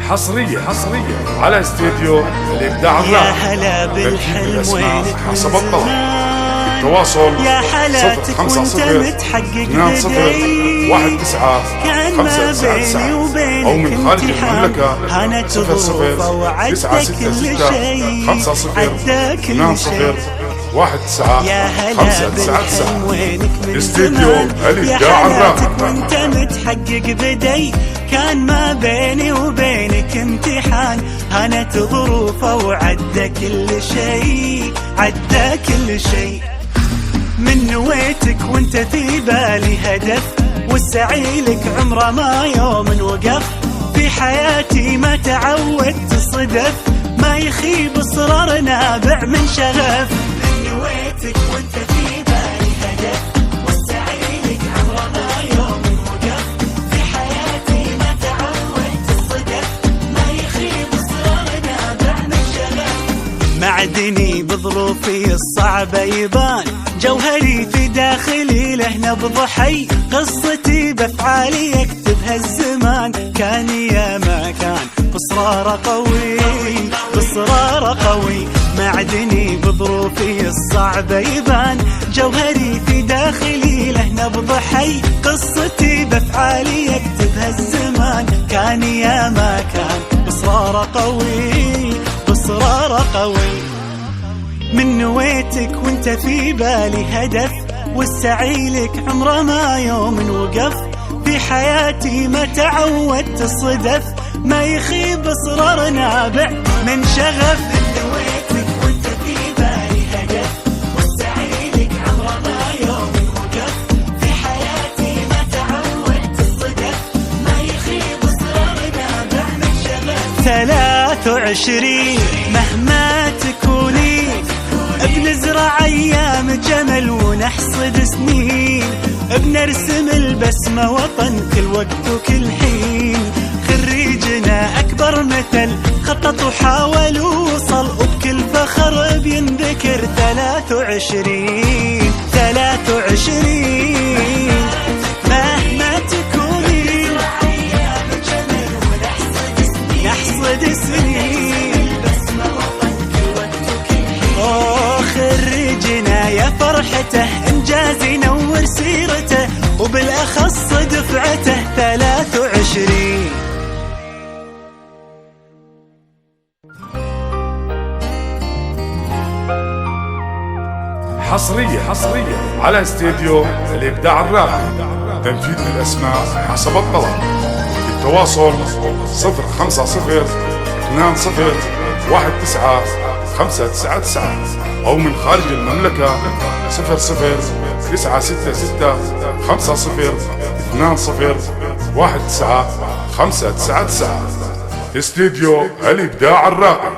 حصرية على استديو الإبداع الراقي. يا هلا بالحلم وينك حسب الطلب. التواصل يا حالاتك وانت متحقق بدي 19 وبينك أو من خارج المملكة هانت ظروفه وعدى كل شيء عدى كل شيء. 19 يا هلا بالحلم وينك من زمان يا حالاتك وانت متحقق بدي كان ما بيني وبينك امتحان هانت ظروفه وعدى كل شيء عدى كل شيء. من نويتك وانت في بالي هدف والسعي لك عمره ما يوم وقف في حياتي ما تعودت صدف ما يخيب اصرار نابع من شغف. من نويتك وانت في بالي هدف والسعي لك عمره ما يوم وقف في حياتي ما تعودت صدف ما يخيب اصرار نابع من شغف. معدني بظروفي الصعبة يبان جوهري في داخلي له نبض حي قصتي بافعالي يكتبها الزمان كان يا ما كان بإصرار قوي بإصرار قوي. معدني بظروفي الصعبة يبان جوهري في داخلي له نبض حي قصتي بافعالي يكتبها الزمان كان يا ما كان بإصرار قوي بإصرار قوي. من نويتك وانت في بالي هدف والسعي لك عمره ما يوم وقف في حياتي ما تعودت صدف ما يخيب اصرار نابع من شغف. من نويتك وانت في بالي هدف والسعي لك عمره ما يوم وقف في حياتي ما تعودت الصدف ما يخيب اصرار نابع من شغف. 23 مهما تكوني بنزرع ايام جمل ونحصد سنين بنرسم البسمة وطن كل وقت وكل حين. خريجنا اكبر مثل خطط وحاول ووصل وبكل فخر بينذكر 23 مهما تكوني نحصد سنين خريجنا يا فرحته انجاز ينور سيرته وبالاخص دفعته 23. حصرية على استديو الإبداع الراقي. تنفيذ الأسماء حسب الطلب. التواصل 050 20 19 أو من خارج المملكة 00 966 50 20 19 599. استديو الإبداع الراقي.